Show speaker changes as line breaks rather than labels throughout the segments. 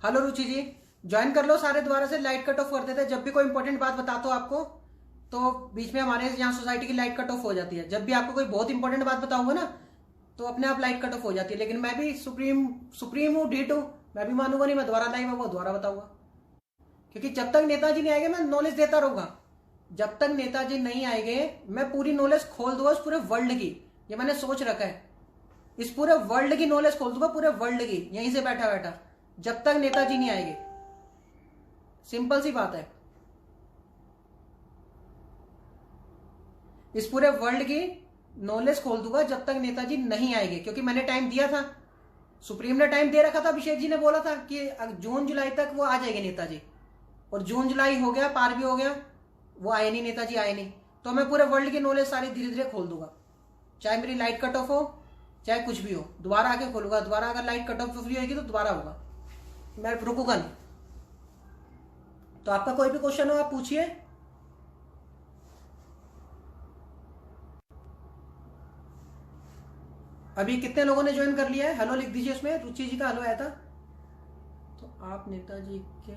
Hello रुचि जी, join कर लो। सारे दोबारा से लाइट कट ऑफ कर देते हैं। जब भी कोई इंपॉर्टेंट बात बताता हूँ आपको तो बीच में हमारे यहाँ सोसाइटी की लाइट कट ऑफ हो जाती है। जब भी आपको कोई बहुत इंपॉर्टेंट बात बताऊंगा ना तो अपने आप लाइट कट ऑफ हो जाती है। लेकिन मैं भी सुप्रीम सुप्रीम हूँ, डीट हूँ। मैं भी मानूंगा नहीं, मैं दोबारा लाइव वो दोबारा बताऊंगा। क्योंकि जब तक नेताजी नहीं आएंगे मैं नॉलेज देता रहूंगा। जब तक नेताजी नहीं आएंगे मैं पूरी नॉलेज खोल दूंगा इस पूरे वर्ल्ड की। ये मैंने सोच रखा है, इस पूरे वर्ल्ड की नॉलेज खोल दूंगा, पूरे वर्ल्ड की, यहीं से बैठा बैठा, जब तक नेताजी नहीं आएंगे। सिंपल सी बात है। इस पूरे वर्ल्ड की नॉलेज खोल दूंगा जब तक नेताजी नहीं आएंगे। क्योंकि मैंने टाइम दिया था, सुप्रीम ने टाइम दे रखा था। अभिषेक जी ने बोला था कि जून जुलाई तक वो आ जाएंगे नेताजी, और जून जुलाई हो गया, पार भी हो गया, वो आए नहीं, नेताजी आए नहीं। तो मैं पूरे वर्ल्ड की नॉलेज सारी धीरे धीरे खोल दूंगा। चाहे मेरी लाइट कट ऑफ हो, चाहे कुछ भी हो, दोबारा आके खोलूंगा। दोबारा अगर लाइट कट ऑफ फ्री होगी तो दोबारा होगा, मैं रुकूंगा नहीं। तो आपका कोई भी क्वेश्चन हो आप पूछिए। अभी कितने लोगों ने ज्वाइन कर लिया है? हेलो लिख दीजिए उसमें। रुचि जी का हेलो आया था। तो आप नेताजी के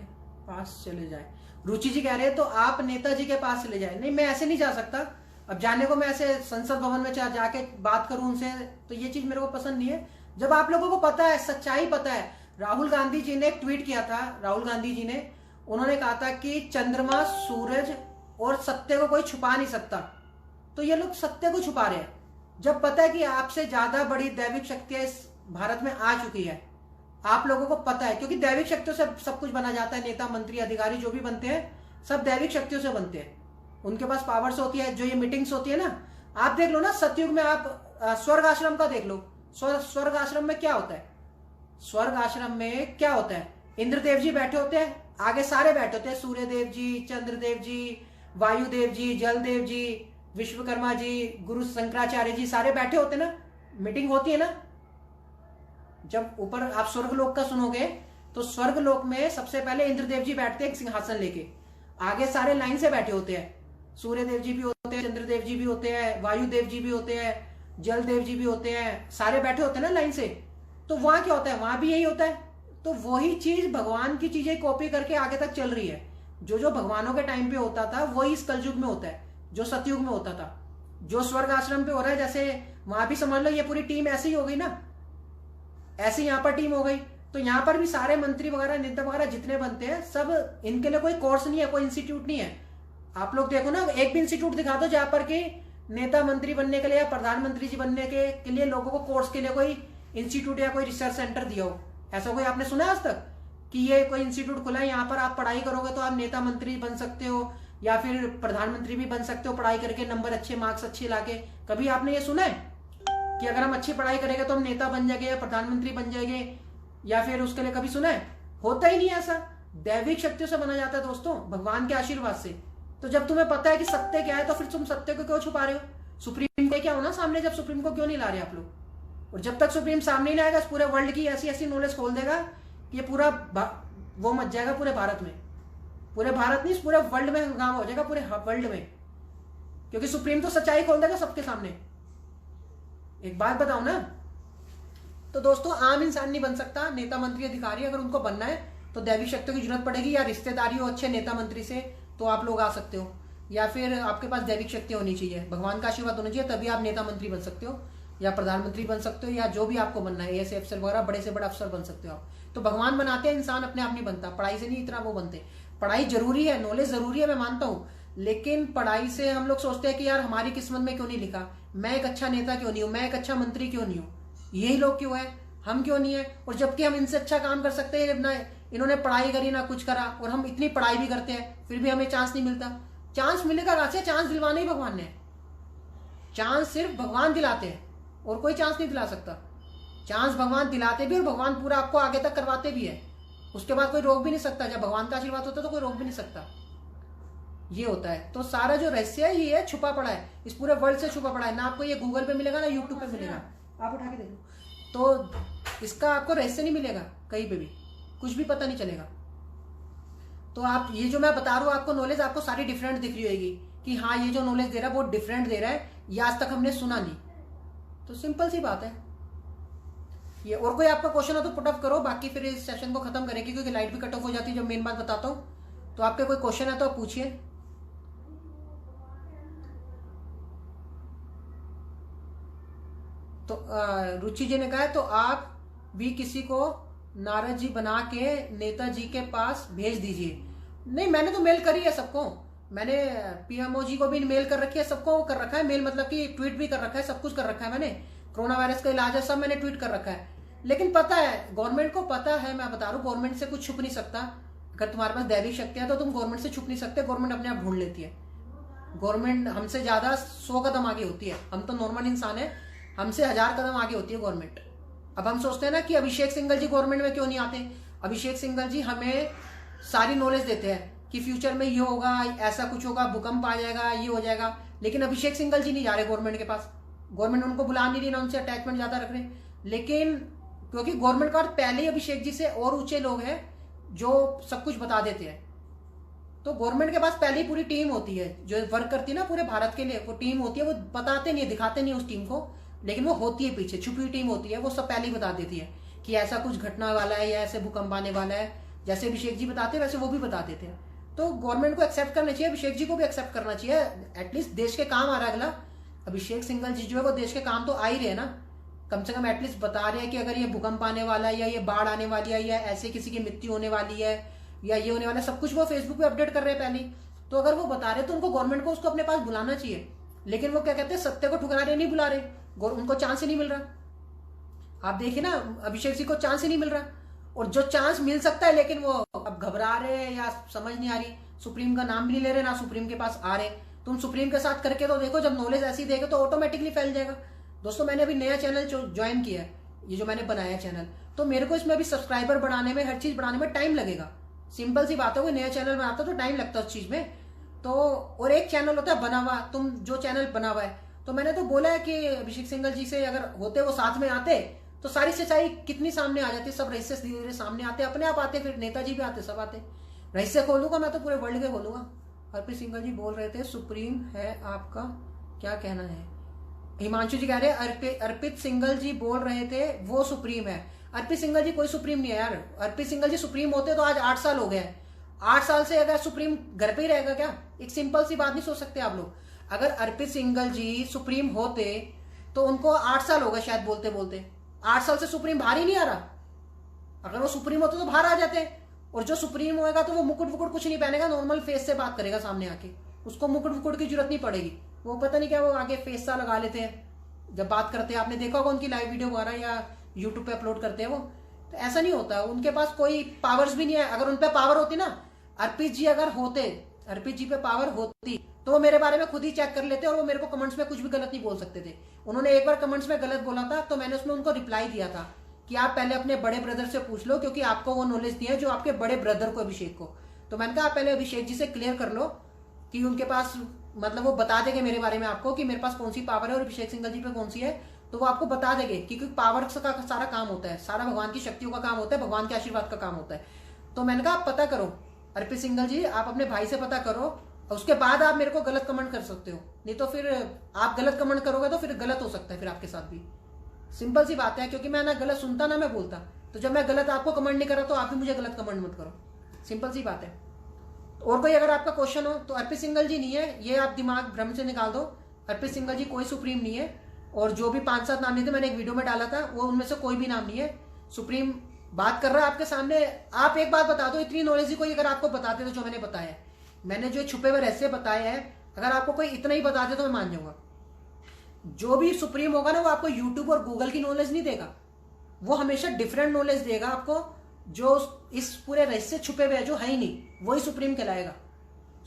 पास चले जाए, रुचि जी कह रहे हैं तो आप नेताजी के पास चले जाए। नहीं, मैं ऐसे नहीं जा सकता। अब जाने को मैं ऐसे संसद भवन में जाके बात करूं उनसे, तो ये चीज मेरे को पसंद नहीं है। जब आप लोगों को पता है, सच्चाई पता है। राहुल गांधी जी ने एक ट्वीट किया था, राहुल गांधी जी ने, उन्होंने कहा था कि चंद्रमा, सूरज और सत्य को कोई छुपा नहीं सकता। तो ये लोग सत्य को छुपा रहे हैं, जब पता है कि आपसे ज्यादा बड़ी दैविक शक्तियां इस भारत में आ चुकी है। आप लोगों को पता है, क्योंकि दैविक शक्तियों से सब कुछ बना जाता है। नेता, मंत्री, अधिकारी जो भी बनते हैं सब दैविक शक्तियों से बनते हैं। उनके पास पावर्स होती है। जो ये मीटिंग्स होती है ना, आप देख लो ना सतयुग में, आप स्वर्ग आश्रम का देख लो। स्वर्ग आश्रम में क्या होता है? स्वर्ग आश्रम में क्या होता है? इंद्रदेव जी बैठे होते हैं, आगे सारे बैठे होते हैं, सूर्य देव जी, चंद्रदेव जी, वायुदेव जी, जल देव जी, विश्वकर्मा जी, गुरु शंकराचार्य जी, सारे बैठे होते हैं ना। मीटिंग होती है ना। जब ऊपर आप स्वर्ग लोक का सुनोगे तो स्वर्ग लोक में सबसे पहले इंद्रदेव जी बैठते हैं एक सिंहासन लेके, आगे सारे लाइन से बैठे होते हैं। सूर्य देव जी भी होते हैं, चंद्रदेव जी भी होते हैं, वायुदेव जी भी होते हैं, जल देव जी भी होते हैं, सारे बैठे होते हैं ना लाइन से। तो वहां क्या होता है? वहां भी यही होता है। तो वही चीज भगवान की चीजें कॉपी करके आगे तक चल रही है। जो जो भगवानों के टाइम पे होता था वही इस कलयुग में होता है, जो सतयुग में होता था। जो स्वर्ग आश्रम पे हो रहा है, जैसे वहां भी समझ लो ये पूरी टीम ऐसी ही हो गई ना, ऐसी यहां पर टीम हो गई। तो यहां पर भी सारे मंत्री वगैरह, नेता वगैरह जितने बनते हैं, सब इनके लिए कोई कोर्स नहीं है, कोई इंस्टीट्यूट नहीं है। आप लोग देखो ना, एक भी इंस्टीट्यूट दिखा दो जहां पर कि नेता मंत्री बनने के लिए या प्रधानमंत्री जी बनने के लिए लोगों को कोर्स के लिए कोई इंस्टीट्यूट या कोई रिसर्च सेंटर दिया हो। ऐसा कोई आपने सुना है आज तक कि ये कोई इंस्टीट्यूट खुला है, यहाँ पर आप पढ़ाई करोगे तो आप नेता मंत्री बन सकते हो या फिर प्रधानमंत्री भी बन सकते हो पढ़ाई करके, नंबर अच्छे, मार्क्स अच्छे लाके? कभी आपने ये सुना है कि अगर हम अच्छी पढ़ाई करेंगे तो हम नेता बन जाएंगे या प्रधानमंत्री बन जाएंगे, या फिर उसके लिए कभी सुना है? होता ही नहीं ऐसा। दैविक शक्तियों से बना जाता है दोस्तों, भगवान के आशीर्वाद से। तो जब तुम्हें पता है कि सत्य क्या है तो फिर तुम सत्य को क्यों छुपा रहे हो? सुप्रीम को क्या होना सामने, जब सुप्रीम को क्यों नहीं ला रहे आप लोग? और जब तक सुप्रीम सामने नहीं आएगा, पूरे वर्ल्ड की ऐसी ऐसी नॉलेज खोल देगा कि ये पूरा वो मच जाएगा पूरे भारत में। पूरे भारत नहीं, पूरे वर्ल्ड में हंगामा हो जाएगा, पूरे वर्ल्ड में। क्योंकि सुप्रीम तो सच्चाई खोल देगा सबके सामने। एक बात बताओ ना, तो दोस्तों आम इंसान नहीं बन सकता नेता, मंत्री, अधिकारी। अगर उनको बनना है तो दैविक शक्तियों की जरूरत पड़ेगी, या रिश्तेदारी हो अच्छे नेता मंत्री से तो आप लोग आ सकते हो, या फिर आपके पास दैविक शक्ति होनी चाहिए, भगवान का आशीर्वाद होना चाहिए, तभी आप नेता मंत्री बन सकते हो या प्रधानमंत्री बन सकते हो, या जो भी आपको बनना है, ऐसे अफसर वगैरह, बड़े से बड़ा अफसर बन सकते हो आप। तो भगवान बनाते हैं, इंसान अपने आप नहीं बनता। पढ़ाई से नहीं इतना वो बनते। पढ़ाई जरूरी है, नॉलेज जरूरी है, मैं मानता हूँ। लेकिन पढ़ाई से हम लोग सोचते हैं कि यार हमारी किस्मत में क्यों नहीं लिखा, मैं एक अच्छा नेता क्यों नहीं हूं, मैं एक अच्छा मंत्री क्यों नहीं हूं, यही लोग क्यों है, हम क्यों नहीं है? और जबकि हम इनसे अच्छा काम कर सकते हैं। ना इन्होंने पढ़ाई करी ना कुछ करा, और हम इतनी पढ़ाई भी करते हैं फिर भी हमें चांस नहीं मिलता। चांस मिलेगा कहां से? चांस दिलवाना ही भगवान ने। चांस सिर्फ भगवान दिलाते हैं और कोई चांस नहीं दिला सकता। चांस भगवान दिलाते भी और भगवान पूरा आपको आगे तक करवाते भी है। उसके बाद कोई रोक भी नहीं सकता। जब भगवान का आशीर्वाद होता है तो कोई रोक भी नहीं सकता। ये होता है। तो सारा जो रहस्य है ये छुपा पड़ा है, इस पूरे वर्ल्ड से छुपा पड़ा है। ना आपको ये गूगल पे मिलेगा ना यूट्यूब पे मिलेगा, आप उठा के देख लो। तो इसका आपको रहस्य नहीं मिलेगा कहीं पे भी, कुछ भी पता नहीं चलेगा। तो आप ये जो मैं बता रहा हूँ आपको नॉलेज, आपको सारी डिफरेंट दिख रही होगी कि हाँ ये जो नॉलेज दे रहा है वो डिफरेंट दे रहा है, ये आज तक हमने सुना नहीं। तो सिंपल सी बात है। ये और कोई आपका क्वेश्चन हो तो पुट अप करो, बाकी फिर इस सेशन को खत्म करेंगे क्योंकि लाइट भी कट ऑफ हो जाती है जब मेन बात बताता हूँ। तो आपके कोई क्वेश्चन है तो आप पूछिए। तो रुचि जी ने कहा है तो आप भी किसी को नारद जी बना के नेताजी के पास भेज दीजिए। नहीं, मैंने तो मेल करी है सबको, मैंने पीएमओ जी को भी मेल कर रखी है, सबको कर रखा है मेल, मतलब कि ट्वीट भी कर रखा है, सब कुछ कर रखा है मैंने। कोरोना वायरस का इलाज है सब मैंने ट्वीट कर रखा है। लेकिन पता है गवर्नमेंट को, पता है, मैं बता रहा हूँ गवर्नमेंट से कुछ छुप नहीं सकता। अगर तुम्हारे पास दैविक शक्ति है तो तुम गवर्नमेंट से छुप नहीं सकते, गवर्नमेंट अपने आप ढूंढ लेती है। गवर्नमेंट हमसे ज्यादा 100 कदम आगे होती है, हम तो नॉर्मल इंसान है, हमसे 1000 कदम आगे होती है गवर्नमेंट। अब हम सोचते हैं ना कि अभिषेक सिंघल जी गवर्नमेंट में क्यों नहीं आते। अभिषेक सिंघल जी हमें सारी नॉलेज देते हैं कि फ्यूचर में ये होगा, ऐसा कुछ होगा, भूकंप आ जाएगा, ये हो जाएगा। लेकिन अभिषेक सिंघल जी नहीं जा रहे गवर्नमेंट के पास, गवर्नमेंट उनको बुला नहीं रही, ना उनसे अटैचमेंट ज्यादा रख रहे। लेकिन क्योंकि गवर्नमेंट का पहले ही अभिषेक जी से और ऊंचे लोग हैं जो सब कुछ बता देते हैं, तो गवर्नमेंट के पास पहले ही पूरी टीम होती है जो वर्क करती है ना पूरे भारत के लिए, वो टीम होती है। वो बताते नहीं है, दिखाते नहीं है उस टीम को, लेकिन वो होती है पीछे, छुपी हुई टीम होती है, वो सब पहले ही बता देती है कि ऐसा कुछ घटना वाला है या ऐसे भूकंप आने वाला है। जैसे अभिषेक जी बताते हैं वैसे वो भी बता देते हैं। तो गवर्नमेंट को एक्सेप्ट करना चाहिए, अभिषेक जी को भी एक्सेप्ट करना चाहिए। एटलीस्ट देश के काम आ रहा है अगला। अभिषेक सिंघल जी जो है वो देश के काम तो आ ही रहे हैं ना, कम से कम एटलीस्ट बता रहे हैं कि अगर ये भूकंप आने वाला है या ये बाढ़ आने वाली है या ऐसे किसी की मृत्यु होने वाली है या ये होने वाला है, सब कुछ वो फेसबुक पे अपडेट कर रहे हैं पहले। तो अगर वो बता रहे तो उनको गवर्नमेंट को उसको अपने पास बुलाना चाहिए। लेकिन वो क्या कहते हैं, सत्य को ठुकरा रहे, नहीं बुला रहे, उनको चांस ही नहीं मिल रहा। आप देखिए ना अभिषेक जी को चांस ही नहीं मिल रहा, और जो चांस मिल सकता है लेकिन वो अब घबरा रहे हैं या समझ नहीं आ रही, सुप्रीम का नाम भी नहीं ले रहे, ना सुप्रीम के पास आ रहे। तुम सुप्रीम के साथ करके तो देखो, जब नॉलेज ऐसी देगा तो ऑटोमेटिकली फैल जाएगा। दोस्तों मैंने अभी नया चैनल ज्वाइन किया है, ये जो मैंने बनाया चैनल, तो मेरे को इसमें अभी सब्सक्राइबर बढ़ाने में, हर चीज बढ़ाने में टाइम लगेगा। सिंपल सी बात है, कोई नया चैनल बनाता तो टाइम लगता है उस चीज में। तो और एक चैनल होता है बना हुआ, तुम जो चैनल बना हुआ है, तो मैंने तो बोला है कि अभिषेक सिंघल जी से अगर होते वो साथ में आते तो सारी सच्चाई कितनी सामने आ जाती, सब रहस्य धीरे धीरे सामने आते, अपने आप आते, फिर नेताजी भी आते, सब आते। रहस्य खोलूंगा मैं तो पूरे वर्ल्ड के खोलूंगा। हरप्रीत सिंघल जी बोल रहे थे सुप्रीम है, आपका क्या कहना है? हिमांशु जी कह रहे हैं अर्पित सिंघल जी बोल रहे थे वो सुप्रीम है। अर्पित सिंघल जी कोई सुप्रीम नहीं है यार। अर्पित सिंघल जी सुप्रीम होते तो आज 8 साल हो गए। 8 साल से अगर सुप्रीम घर पे ही रहेगा क्या? एक सिंपल सी बात नहीं सोच सकते आप लोग? अगर अर्पित सिंघल जी सुप्रीम होते तो उनको 8 साल हो गए शायद बोलते बोलते। 8 साल से सुप्रीम बाहर ही नहीं आ रहा। अगर वो सुप्रीम होते तो बाहर आ जाते। और जो सुप्रीम होएगा तो वो मुकुट वुकुट कुछ नहीं पहनेगा, नॉर्मल फेस से बात करेगा सामने आके, उसको मुकुट वुकुट की जरूरत नहीं पड़ेगी। वो पता नहीं क्या वो आगे फेस सा लगा लेते हैं जब बात करते हैं, आपने देखा होगा उनकी लाइव वीडियो वगैरह या यूट्यूब पे अपलोड करते हैं वो। तो ऐसा नहीं होता, उनके पास कोई पावर्स भी नहीं है। अगर उन पे पावर होती ना, अर्पित जी अगर होते, अर्पित जी पे पावर होती तो वो मेरे बारे में खुद ही चेक कर लेते और वो मेरे को कमेंट्स में कुछ भी गलत नहीं बोल सकते थे। उन्होंने एक बार कमेंट्स में गलत बोला था तो मैंने उसमें उनको रिप्लाई दिया था कि आप पहले अपने बड़े ब्रदर से पूछ लो, क्योंकि आपको वो नॉलेज दी है जो आपके बड़े ब्रदर को, अभिषेक को। तो मैंने कहा आप पहले अभिषेक जी से क्लियर कर लो कि उनके पास, मतलब वो बता देंगे मेरे बारे में आपको कि मेरे पास कौन सी पावर है और अभिषेक सिंघल जी पे कौन सी है। तो वो आपको बता देंगे, क्योंकि पावर का सारा काम होता है, सारा भगवान की शक्तियों का काम होता है, भगवान के आशीर्वाद का काम होता है। तो मैंने कहा आप पता करो अर्पित सिंघल जी, आप अपने भाई से पता करो, उसके बाद आप मेरे को गलत कमेंट कर सकते हो। नहीं तो फिर आप गलत कमेंट करोगे तो फिर गलत हो सकता है फिर आपके साथ भी। सिंपल सी बात है, क्योंकि मैं ना गलत सुनता ना मैं बोलता। तो जब मैं गलत आपको कमेंट नहीं कर रहा तो आप भी मुझे गलत कमेंट मत करो। सिंपल सी बात है। और कोई अगर आपका क्वेश्चन हो तो अर्पित सिंघल जी नहीं है, ये आप दिमाग भ्रम से निकाल दो। अर्पित सिंघल जी कोई सुप्रीम नहीं है, और जो भी 5-7 नाम नहीं थे मैंने एक वीडियो में डाला था, वो उनमें से कोई भी नाम नहीं है। सुप्रीम बात कर रहा है आपके सामने। आप एक बात बता दो, इतनी नॉलेज ही कोई अगर आपको बताते तो जो मैंने बताया, मैंने जो छुपे हुए रहस्य बताए हैं, अगर आपको कोई इतना ही बता दे तो मैं मान जाऊंगा। जो भी सुप्रीम होगा ना वो आपको यूट्यूब और गूगल की नॉलेज नहीं देगा, वो हमेशा डिफरेंट नॉलेज देगा आपको, जो इस पूरे रहस्य छुपे हुए है जो है ही नहीं, वही सुप्रीम कहलाएगा।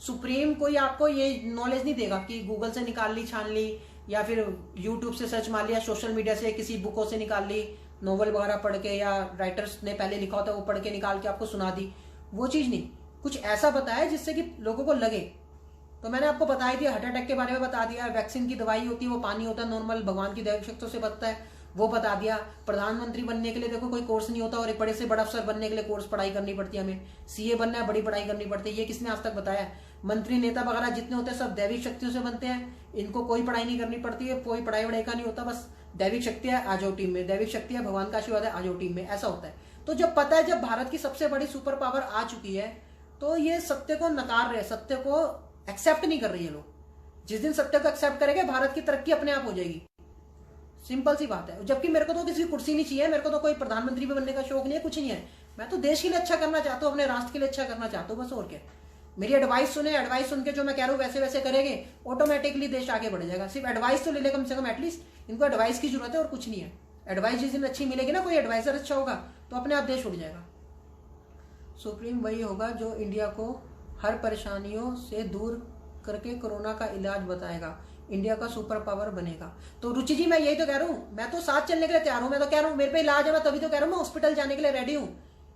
सुप्रीम कोई आपको ये नॉलेज नहीं देगा कि गूगल से निकाल ली, छान ली, या फिर यूट्यूब से सर्च मार लिया, सोशल मीडिया से किसी बुकों से निकाल ली, नॉवल वगैरह पढ़ के, या राइटर्स ने पहले लिखा होता है वो पढ़ के निकाल के आपको सुना दी, वो चीज नहीं। कुछ ऐसा बताया जिससे कि लोगों को लगे। तो मैंने आपको बता ही दिया, हार्ट अटैक के बारे में बता दिया, वैक्सीन की दवाई होती है वो पानी होता है, नॉर्मल भगवान की दैविक शक्तियों से बनता है, वो बता दिया। प्रधानमंत्री बनने के लिए देखो कोई कोर्स नहीं होता, और एक बड़े से बड़ा अफसर बनने के लिए कोर्स पढ़ाई करनी पड़ती है, हमें सीए बनना है बड़ी पढ़ाई करनी पड़ती है, ये किसने आज तक बताया? मंत्री नेता वगैरह जितने होते हैं सब दैविक शक्तियों से बनते हैं, इनको कोई पढ़ाई नहीं करनी पड़ती है, कोई पढ़ाई वढ़ाई का नहीं होता, बस दैविक शक्ति है आ जाओ टीम में, दैविक शक्ति है भगवान का आशीर्वाद है आ जाओ टीम में, ऐसा होता है। तो जब पता है जब भारत की सबसे बड़ी सुपर पावर आ चुकी है तो ये सत्य को नकार रहे, सत्य को एक्सेप्ट नहीं कर रही है लोग। जिस दिन सत्य को एक्सेप्ट करेंगे भारत की तरक्की अपने आप हो जाएगी, सिंपल सी बात है। जबकि मेरे को तो किसी कुर्सी नहीं चाहिए, मेरे को तो कोई प्रधानमंत्री भी बनने का शौक नहीं है, कुछ नहीं है। मैं तो देश के लिए अच्छा करना चाहता हूँ, अपने राष्ट्र के लिए अच्छा करना चाहता हूँ, बस और क्या। मेरी एडवाइस सुने, एडवाइस सुन के जो मैं कह रहा हूँ वैसे वैसे करेंगे, ऑटोमेटिकली देश आगे बढ़ जाएगा। सिर्फ एडवाइस तो ले ले कम से कम, एटलीस्ट इनको एडवाइस की जरूरत है और कुछ नहीं है। एडवाइस जिस दिन अच्छी मिलेगी ना, कोई एडवाइजर अच्छा होगा तो अपने आप देश उड़ जाएगा। सुप्रीम वही होगा जो इंडिया को हर परेशानियों से दूर करके कोरोना का इलाज बताएगा, इंडिया का सुपर पावर बनेगा। तो रुचि जी मैं यही तो कह रहा हूँ, मैं तो साथ चलने के लिए तैयार हूँ। मैं तो कह रहा हूँ मेरे पे इलाज है, मैं तभी तो कह रहा हूँ मैं हॉस्पिटल जाने के लिए रेडी हूँ।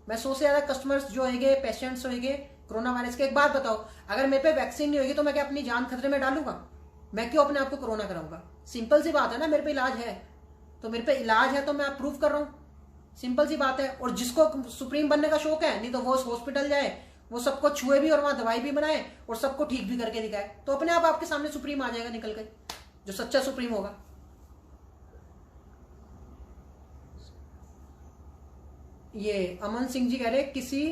मैं 100 से ज्यादा कस्टमर्स जो होंगे, पेशेंट्स होंगे कोरोना वायरस के। एक बात बताओ, अगर मेरे पे वैक्सीन नहीं होगी तो मैं क्या अपनी जान खतरे में डालूंगा? मैं क्यों अपने आप को कोरोना कराऊंगा? सिंपल सी बात है ना, मेरे पे इलाज है तो मेरे पे इलाज है तो मैं अप्रूव कर रहा हूँ, सिंपल सी बात है। और जिसको सुप्रीम बनने का शौक है, नहीं तो वो हॉस्पिटल जाए, वो सबको छुए भी और वहां दवाई भी बनाए और सबको ठीक भी करके दिखाए, तो अपने आप आपके सामने सुप्रीम आ जाएगा निकल कर, जो सच्चा सुप्रीम होगा। ये अमन सिंह जी कह रहे किसी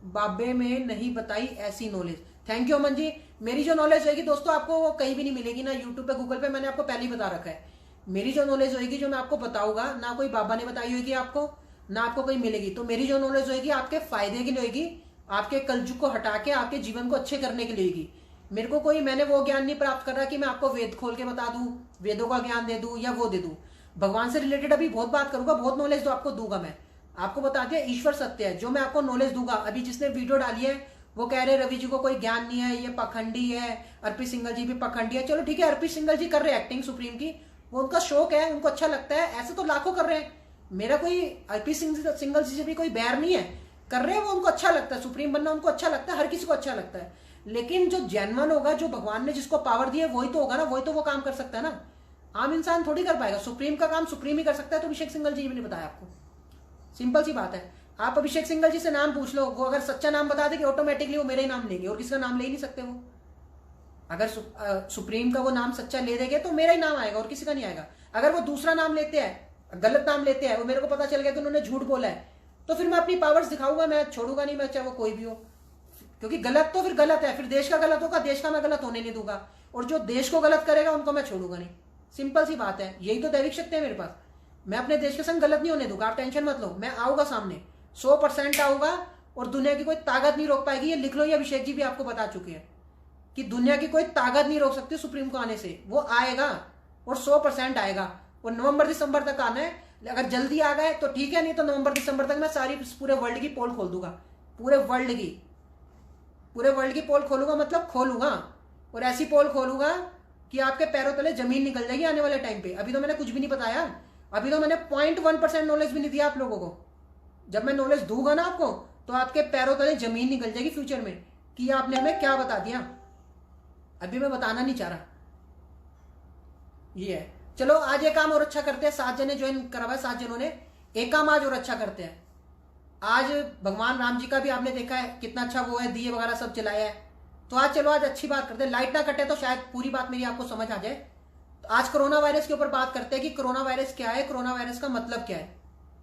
बाबे में नहीं बताई ऐसी knowledge. Thank you Aman ji. मेरी जो नॉलेज होगी दोस्तों आपको वो कहीं भी नहीं मिलेगी, ना यूट्यूब पे गूगल पे, मैंने आपको पहले ही बता रखा है। मेरी जो नॉलेज होगी जो मैं आपको बताऊंगा, ना कोई बाबा ने बताई होगी आपको, ना आपको कहीं मिलेगी। तो मेरी जो नॉलेज होगी आपके फायदे के लिए होगी, आपके कलजुग को हटा के आपके जीवन को अच्छे करने के लिए होगी। मेरे को कोई, मैंने वो ज्ञान नहीं प्राप्त कर रहा कि मैं आपको वेद खोल के बता दूं, वेदों का ज्ञान दे दूं या वो दे दूं। भगवान से रिलेटेड अभी बहुत बात करूंगा, बहुत नॉलेज तो आपको दूंगा। मैं आपको बता दिया ईश्वर सत्य है, जो मैं आपको नॉलेज दूंगा। अभी जिसने वीडियो डाली है वो कह रहे रवि जी को कोई ज्ञान नहीं है, ये पखंडी है, अर्पित सिंघल जी भी पखंडी है। चलो ठीक है, अर्पित सिंघल जी कर रहे हैं एक्टिंग सुप्रीम की, वो उनका शौक है, उनको अच्छा लगता है, ऐसे तो लाखों कर रहे हैं। मेरा कोई अर्पित सिंघल जी से भी कोई बैर नहीं है, कर रहे हैं वो, उनको अच्छा लगता है, सुप्रीम बनना उनको अच्छा लगता है, हर किसी को अच्छा लगता है। लेकिन जो जेन्युइन होगा, जो भगवान ने जिसको पावर दी है वही तो होगा ना, वही तो वो काम कर सकता है ना। आम इंसान थोड़ी कर पाएगा, सुप्रीम का काम सुप्रीम ही कर सकता है। तो अभिषेक सिंघल जी भी नहीं बताया आपको, सिंपल सी बात है। आप अभिषेक सिंघल जी से नाम पूछ लो, वो अगर सच्चा नाम बता देंगे ऑटोमेटिकली वो मेरे ही नाम लेंगे, और किसी का नाम ले ही नहीं सकते वो। अगर सुप्रीम का वो नाम सच्चा ले देंगे तो मेरा ही नाम आएगा और किसी का नहीं आएगा। अगर वो दूसरा नाम लेते हैं, गलत नाम लेते हैं, वो मेरे को पता चल गया कि उन्होंने झूठ बोला है, तो फिर मैं अपनी पावर्स दिखाऊंगा, मैं छोड़ूंगा नहीं, मैं चाहे वो कोई भी हो। क्योंकि गलत तो फिर गलत है, फिर देश का गलत होगा, देश का मैं गलत होने नहीं दूंगा, और जो देश को गलत करेगा उनको मैं छोड़ूंगा नहीं। सिंपल सी बात है, यही तो दैविक शक्ति है मेरे पास। मैं अपने देश के संग गलत नहीं होने दूंगा, आप टेंशन मत लो। मैं आऊंगा सामने, 100% आऊंगा, और दुनिया की कोई ताकत नहीं रोक पाएगी। ये लिख लो, ये अभिषेक जी भी आपको बता चुके हैं कि दुनिया की कोई ताकत नहीं रोक सकती सुप्रीम को आने से। वो आएगा और 100% आएगा, और नवंबर दिसंबर तक आना है। अगर जल्दी आ गए तो ठीक है, नहीं तो नवंबर दिसंबर तक मैं सारी पूरे वर्ल्ड की पोल खोल दूंगा, पूरे वर्ल्ड की पोल खोलूंगा, मतलब खोलूंगा, और ऐसी पोल खोलूंगा कि आपके पैरों तले जमीन निकल जाएगी आने वाले टाइम पे। अभी तो मैंने कुछ भी नहीं बताया, अभी तो मैंने 0.1% नॉलेज भी नहीं दिया आप लोगों को। जब मैं नॉलेज दूंगा ना आपको तो आपके पैरों तले जमीन निकल जाएगी फ्यूचर में कि आपने हमें क्या बता दिया। अभी मैं बताना नहीं चाह रहा, ये है। चलो आज एक काम और अच्छा करते हैं, 7 जने ज्वाइन करा हुआ है, 7 जनों ने। एक काम आज और अच्छा करते हैं, आज भगवान राम जी का भी आपने देखा है कितना अच्छा वो है, दिए वगैरह सब जलाया है। तो आज चलो आज अच्छी बात करते हैं, लाइट ना कटे तो शायद पूरी बात मेरी आपको समझ आ जाए। तो आज कोरोना वायरस के ऊपर बात करते हैं कि कोरोना वायरस क्या है, कोरोना वायरस का मतलब क्या है,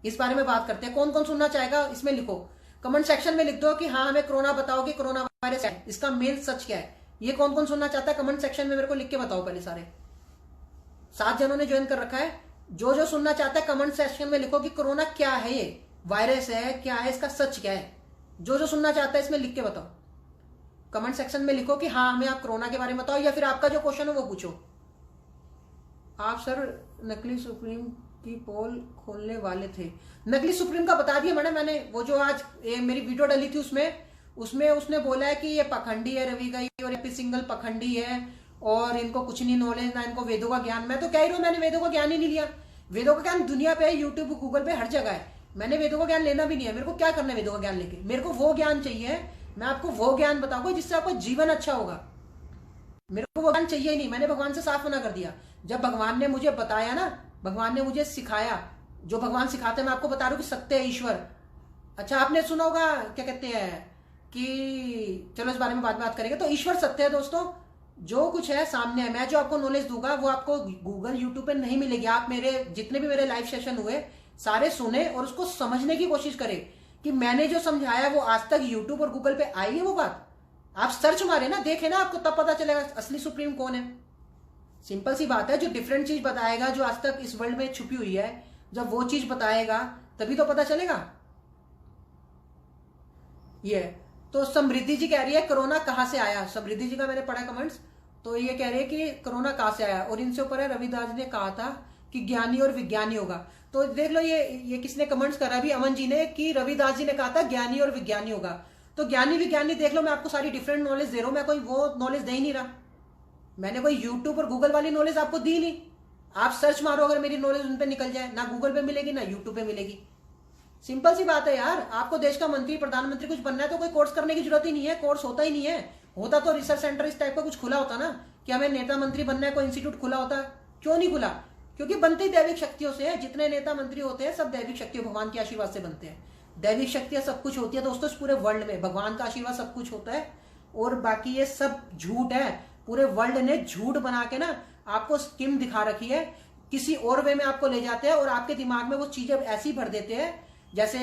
इस बारे में बात करते हैं। कौन कौन सुनना चाहेगा इसमें लिखो, कमेंट सेक्शन में लिख दो कि हाँ हमें कोरोना बताओ कि कोरोना वायरस क्या है, इसका मेन सच क्या है। ये कौन कौन सुनना चाहता है कमेंट सेक्शन में मेरे को लिख के बताओ पहले सारे। 7 जनों ने ज्वाइन कर रखा है, जो जो सुनना चाहता है कमेंट सेक्शन में लिखो कि कोरोना क्या है, ये वायरस है क्या है, इसका सच क्या है। जो जो सुनना चाहता है इसमें लिख के बताओ, कमेंट सेक्शन में लिखो कि हाँ हमें आप कोरोना के बारे में बताओ, या फिर आपका जो क्वेश्चन है वो पूछो। आप सर नकली सुप्रीम की पोल खोलने वाले थे। नकली सुप्रीम का बता दिया मैंने वो जो आज मेरी वीडियो डाली थी उसमें उसने बोला है कि ये पखंडी है रवि का, और अर्पित सिंघल पखंडी है और इनको कुछ नहीं नॉलेज, ना इनको वेदों का ज्ञान। मैं तो कह रही हूँ मैंने वेदों का ज्ञान ही नहीं लिया। वेदों का ज्ञान दुनिया पे है, यूट्यूब गूगल पे हर जगह है। मैंने वेदों का ज्ञान लेना भी नहीं है, मेरे को क्या करना है वेदों का ज्ञान लेके। मेरे को वो ज्ञान चाहिए, मैं आपको वो ज्ञान बताऊंगा जिससे आपका जीवन अच्छा होगा। मेरे को वो ज्ञान चाहिए ही नहीं, मैंने भगवान से साफ मना कर दिया। जब भगवान ने मुझे बताया ना, भगवान ने मुझे सिखाया, जो भगवान सिखाते हैं मैं आपको बता रहा हूँ कि सत्य है ईश्वर। अच्छा आपने सुना होगा क्या कहते हैं कि, चलो इस बारे में बाद में बात करेंगे। तो ईश्वर सत्य है दोस्तों, जो कुछ है सामने है, मैं जो आपको नॉलेज दूंगा वो आपको गूगल यूट्यूब पे नहीं मिलेगी। आप मेरे जितने भी मेरे लाइव सेशन हुए सारे सुने और उसको समझने की कोशिश करें कि मैंने जो समझाया वो आज तक यूट्यूब और गूगल पे आई है वो बात। आप सर्च मारे ना, देखे ना, आपको तब पता चलेगा असली सुप्रीम कौन है। सिंपल सी बात है, जो डिफरेंट चीज बताएगा जो आज तक इस वर्ल्ड में छुपी हुई है, जब वो चीज बताएगा तभी तो पता चलेगा। ये तो समृद्धि जी कह रही है कोरोना कहां से आया। समृद्धि जी का मैंने पढ़ा कमेंट्स, तो ये कह रहे हैं कि कोरोना कहां से आया, और इनसे ऊपर है रविदास ने कहा था कि ज्ञानी और विज्ञानी होगा। तो देख लो ये किसने कमेंट्स करा अभी, अमन जी ने, कि रविदास जी ने कहा था ज्ञानी और विज्ञानी होगा। तो ज्ञानी विज्ञानी देख लो, मैं आपको सारी डिफरेंट नॉलेज दे रहा हूं, मैं कोई वो नॉलेज दे ही नहीं रहा। मैंने कोई यूट्यूब और गूगल वाली नॉलेज आपको दी नहीं। आप सर्च मारो, अगर मेरी नॉलेज उन पर निकल जाए, ना गूगल पे मिलेगी ना यूट्यूब पे मिलेगी। सिंपल सी बात है यार, आपको देश का मंत्री प्रधानमंत्री कुछ बनना है तो कोई कोर्स करने की जरूरत ही नहीं है, कोर्स होता ही नहीं है। होता तो रिसर्च सेंटर इस टाइप का कुछ खुला होता ना, कि हमें नेता मंत्री बनना है, कोई इंस्टीट्यूट खुला होता। क्यों नहीं खुला? क्योंकि बनते ही दैविक शक्तियों से है। जितने नेता मंत्री होते हैं सब दैविक शक्तियों, भगवान के आशीर्वाद से बनते हैं। दैविक शक्तियां सब कुछ होती है दोस्तों, इस पूरे वर्ल्ड में भगवान का आशीर्वाद सब कुछ होता है। और बाकी ये सब झूठ है। पूरे वर्ल्ड ने झूठ बना के ना आपको स्कीम दिखा रखी है, किसी और वे में आपको ले जाते हैं और आपके दिमाग में वो चीजें ऐसी भर देते हैं, जैसे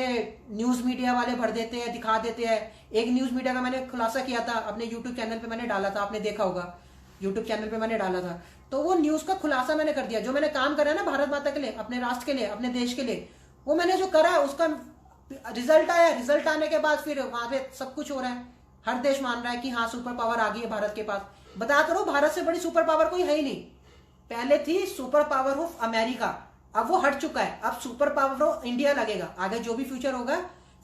न्यूज मीडिया वाले भर देते हैं, दिखा देते हैं। एक न्यूज मीडिया का मैंने खुलासा किया था अपने यूट्यूब चैनल पे, मैंने डाला था, आपने देखा होगा, यूट्यूब चैनल पे मैंने डाला था। तो वो न्यूज का खुलासा मैंने कर दिया, जो मैंने काम करा ना भारत माता के लिए, अपने राष्ट्र के लिए, अपने देश के लिए, वो मैंने जो करा उसका रिजल्ट आया। रिजल्ट आने के बाद फिर वहां पे सब कुछ हो रहा है, हर देश मान रहा है कि हाँ सुपर पावर आ गई है भारत के पास। बता करो, भारत से बड़ी सुपर पावर कोई है ही नहीं। पहले थी सुपर पावर ऑफ अमेरिका, अब वो हट चुका है, अब सुपर पावर ऑफ इंडिया लगेगा। आगे जो भी फ्यूचर होगा,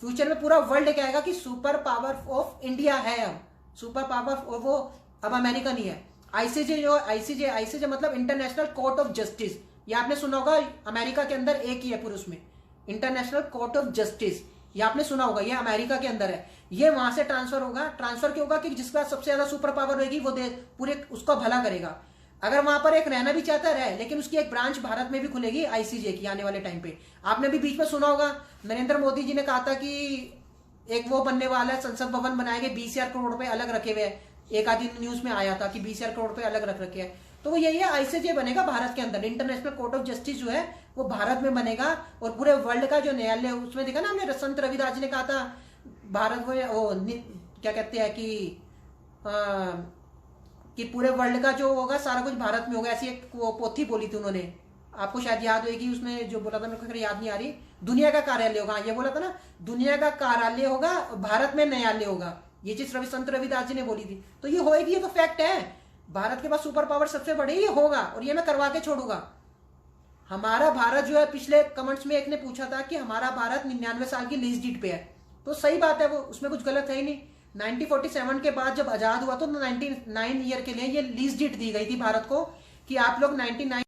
फ्यूचर में पूरा वर्ल्ड कहेगा कि सुपर पावर ऑफ इंडिया है। अब सुपर पावर वो अब अमेरिका नहीं है। आईसीजे जो आईसीजे मतलब इंटरनेशनल कोर्ट ऑफ जस्टिस, ये आपने सुना होगा, अमेरिका के अंदर एक ही है पुरुष में, इंटरनेशनल कोर्ट ऑफ जस्टिस, ये आपने सुना होगा, ये अमेरिका के अंदर है। ये वहां से ट्रांसफर होगा। ट्रांसफर क्यों होगा? कि जिसके पास सबसे ज्यादा सुपर पावर होगी वो पूरे उसका भला करेगा। अगर वहां पर एक रहना भी चाहता है, लेकिन उसकी एक ब्रांच भारत में भी खुलेगी आईसीजे की आने वाले टाइम पे। आपने भी बीच में सुना होगा, नरेंद्र मोदी जी ने कहा था कि एक वो बनने वाला है, संसद भवन बनाएंगे, 20,000 करोड़ रुपए अलग रखे हुए हैं। एक आधी न्यूज में आया था कि 20,000 करोड़ रुपए अलग रख रखे हैं। तो वो यही है, आईसीजे बनेगा भारत के अंदर, इंटरनेशनल कोर्ट ऑफ जस्टिस जो है वो भारत में बनेगा। और पूरे वर्ल्ड का जो न्यायालय, उसमें देखा ना हमने, संत रविदास जी ने कहा था भारत में वो क्या कहते हैं कि पूरे वर्ल्ड का जो होगा सारा कुछ भारत में होगा। ऐसी एक वो पोथी बोली थी उन्होंने, आपको शायद याद होगी, उसमें जो बोला था मेरे को याद नहीं आ रही, दुनिया का कार्यालय होगा, ये बोला था ना, दुनिया का कार्यालय होगा, भारत में न्यायालय होगा। ये चीज संत रविदास जी ने बोली थी, तो ये होएगी, ये तो फैक्ट है। भारत के पास सुपर पावर सबसे बड़ी ये होगा, और ये मैं करवा के छोड़ूंगा। हमारा भारत जो है, पिछले कमेंट्स में एक ने पूछा था कि हमारा भारत 99 साल की लीज डीड पे है, तो सही बात है, वो उसमें कुछ गलत है ही नहीं। 1947 के बाद जब आजाद हुआ तो 99 ईयर के लिए ये लीज डीड दी गई थी भारत को, कि आप लोग 99